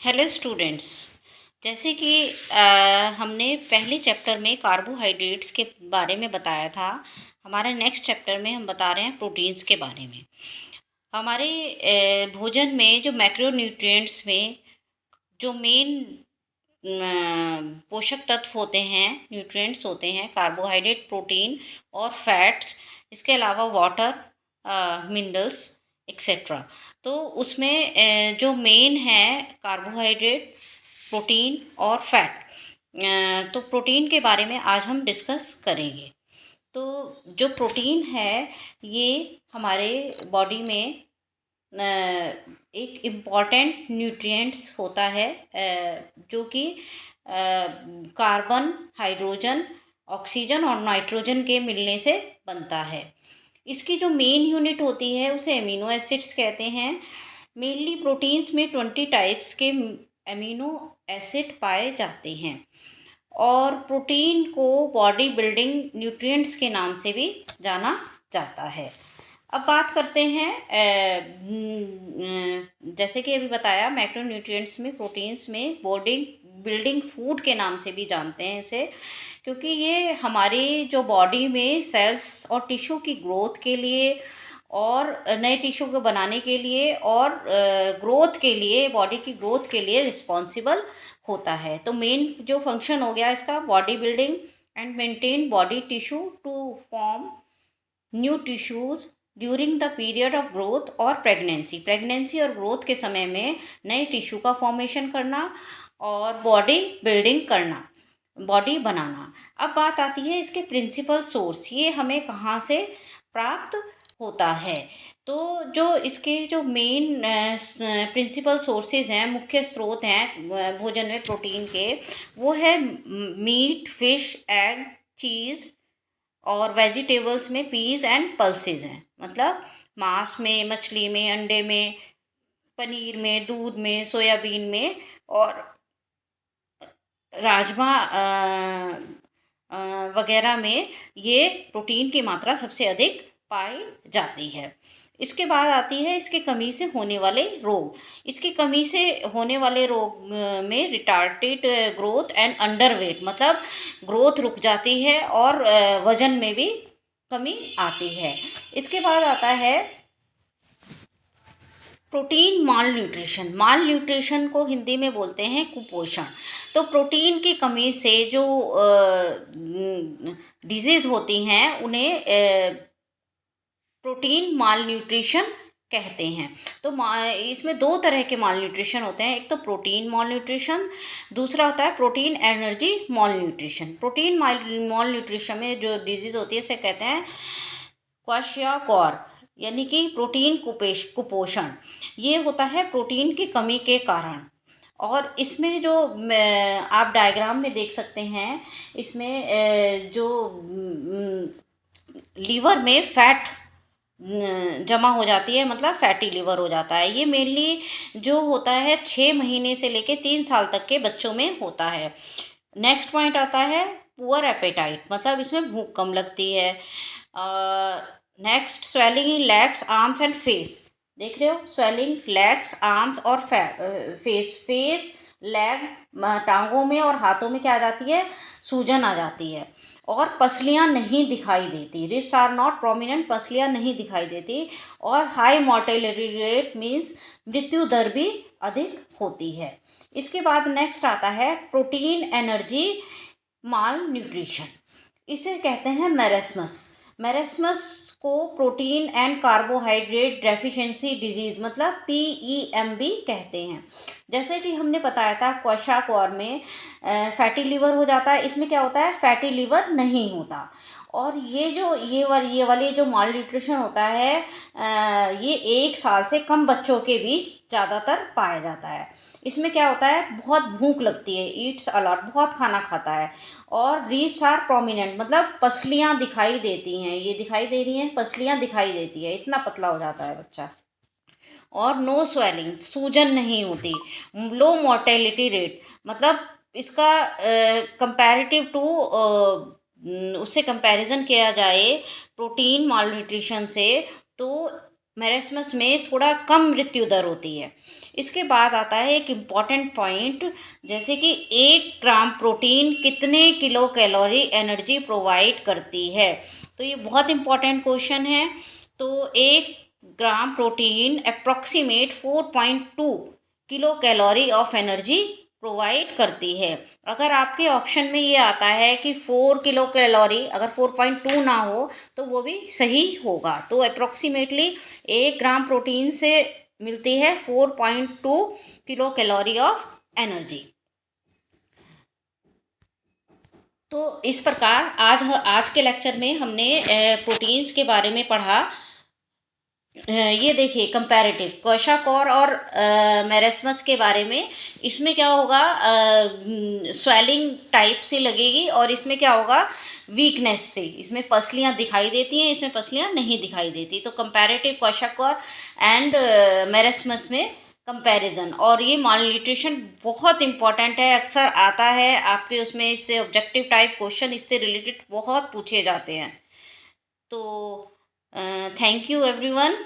Hello students. जैसे कि हमने पहले चैप्टर में कार्बोहाइड्रेट्स के बारे में बताया था। हमारे नेक्स्ट चैप्टर में हम बता रहे हैं प्रोटीन्स के बारे में। हमारे भोजन में जो मैक्रोन्यूट्रिएंट्स में जो मेन पोषक तत्व होते हैं, न्यूट्रिएंट्स होते हैं, कार्बोहाइड्रेट, प्रोटीन और फैट्स। इसके अलावा वाटर, मिनरल्स एक्सेट्रा। तो उसमें जो मेन है कार्बोहाइड्रेट, प्रोटीन और फैट। तो प्रोटीन के बारे में आज हम डिस्कस करेंगे। तो जो प्रोटीन है ये हमारे बॉडी में एक इम्पॉर्टेंट न्यूट्रिएंट्स होता है, जो कि कार्बन, हाइड्रोजन, ऑक्सीजन और नाइट्रोजन के मिलने से बनता है। इसकी जो मेन यूनिट होती है उसे अमीनो एसिड्स कहते हैं। मेनली प्रोटीन्स में 20 टाइप्स के अमीनो एसिड पाए जाते हैं और प्रोटीन को बॉडी बिल्डिंग न्यूट्रिएंट्स के नाम से भी जाना जाता है। अब बात करते हैं, जैसे कि अभी बताया, मैक्रोन्यूट्रिएंट्स में, प्रोटीन्स में बॉडी बिल्डिंग फूड के नाम से भी जानते हैं इसे, क्योंकि ये हमारी जो बॉडी में सेल्स और टिश्यू की ग्रोथ के लिए और नए टिश्यू को बनाने के लिए और ग्रोथ के लिए, बॉडी की ग्रोथ के लिए रिस्पॉन्सिबल होता है। तो मेन जो फंक्शन हो गया इसका, body building and maintain body tissue to form new tissues during the period of growth और प्रेगनेंसी और ग्रोथ के समय में नए टिश्यू का फॉर्मेशन करना और बॉडी बिल्डिंग करना, बॉडी बनाना। अब बात आती है इसके प्रिंसिपल सोर्स, ये हमें कहाँ से प्राप्त होता है। तो जो इसके जो मेन प्रिंसिपल सोर्सेज हैं, मुख्य स्रोत हैं भोजन में प्रोटीन के, वो है मीट, फिश, एग, चीज़ और वेजिटेबल्स में पीस एंड पल्सेस हैं। मतलब मांस में, मछली में, अंडे में, पनीर में, दूध में, सोयाबीन में और राजमा वगैरह में ये प्रोटीन की मात्रा सबसे अधिक पाई जाती है। इसके बाद आती है इसके कमी से होने वाले रोग। इसकी कमी से होने वाले रोग में रिटार्टेड ग्रोथ एंड अंडरवेट, मतलब ग्रोथ रुक जाती है और वजन में भी कमी आती है। इसके बाद आता है प्रोटीन माल न्यूट्रिशन को हिंदी में बोलते हैं कुपोषण। तो प्रोटीन की कमी से जो डिजीज़ होती हैं उन्हें प्रोटीन माल न्यूट्रिशन कहते हैं। तो इसमें दो तरह के माल न्यूट्रिशन होते हैं। एक तो प्रोटीन माल न्यूट्रिशन, दूसरा होता है प्रोटीन एनर्जी माल न्यूट्रिशन। प्रोटीन माल न्यूट्रिशन में जो डिजीज़ होती है इसे कहते हैं क्वाशियाकॉर, यानी कि प्रोटीन कुपोषण। ये होता है प्रोटीन की कमी के कारण। और इसमें जो आप डायग्राम में देख सकते हैं, इसमें जो लीवर में फैट जमा हो जाती है, मतलब फैटी लिवर हो जाता है। ये मेनली जो होता है 6 महीने से लेके 3 साल तक के बच्चों में होता है। नेक्स्ट पॉइंट आता है पुअर एपेटाइट, मतलब इसमें भूख कम लगती है। Next, swelling in legs, arms and face. देख रहे हो, स्वेलिंग लेग्स, आर्म्स और फेस, लेग, टांगों में और हाथों में क्या आ जाती है, सूजन आ जाती है और पसलियां नहीं दिखाई देती। रिब्स आर नॉट प्रोमिनेंट, पसलियां नहीं दिखाई देती। और हाई मॉर्टेलिटी रेट मीन्स मृत्यु दर भी अधिक होती है। इसके बाद नेक्स्ट आता है प्रोटीन एनर्जी माल न्यूट्रिशन। इसे कहते हैं मेरेस्मस को protein and carbohydrate deficiency disease, मतलब PEMB कहते हैं। जैसे कि हमने बताया था क्वाशाकॉर में फैटी लिवर हो जाता है, इसमें क्या होता है, फैटी लिवर नहीं होता। और ये वाली जो माल न्यूट्रिशन होता है, ये 1 साल से कम बच्चों के बीच ज़्यादातर पाया जाता है। इसमें क्या होता है, बहुत भूख लगती है, ईट्स अलॉट, बहुत खाना खाता है। और रीप्स आर प्रोमिनेंट, मतलब पसलियाँ दिखाई देती हैं, ये दिखाई दे रही हैं, पसलियाँ दिखाई देती है, इतना पतला हो जाता है बच्चा। और नो स्वेलिंग, सूजन नहीं होती। लो मोर्टेलिटी रेट, मतलब इसका कंपैरेटिव टू, उससे कंपैरिजन किया जाए प्रोटीन माल न्यूट्रिशन से, तो मेरेस्मस में थोड़ा कम मृत्यु दर होती है। इसके बाद आता है एक इम्पॉर्टेंट पॉइंट, जैसे कि 1 ग्राम प्रोटीन कितने किलो कैलोरी एनर्जी प्रोवाइड करती है। तो ये बहुत इम्पॉर्टेंट क्वेश्चन है। तो 1 gram protein approximate 4.2 kilo calorie of energy provide करती है। अगर आपके ऑप्शन में ये आता है कि 4 किलो कैलोरी, अगर 4.2 ना हो तो वो भी सही होगा। तो अप्रॉक्सीमेटली 1 ग्राम प्रोटीन से मिलती है 4.2 किलो कैलोरी ऑफ एनर्जी। तो इस प्रकार आज के लेक्चर में हमने प्रोटीन्स के बारे में पढ़ा। ये देखिए कंपैरेटिव क्वैशाकॉर और मेरेस्मस के बारे में। इसमें क्या होगा, स्वेलिंग टाइप से लगेगी और इसमें क्या होगा, वीकनेस से। इसमें पसलियाँ दिखाई देती हैं, इसमें पसलियाँ नहीं दिखाई देती। तो कंपैरेटिव क्वैशाकॉर एंड मेरेस्मस में कंपैरिजन। और ये मालन्यूट्रिशन बहुत इंपॉर्टेंट है, अक्सर आता है आपके उसमें, इससे ऑब्जेक्टिव टाइप क्वेश्चन इससे रिलेटेड बहुत पूछे जाते हैं। तो थैंक यू एवरीवन।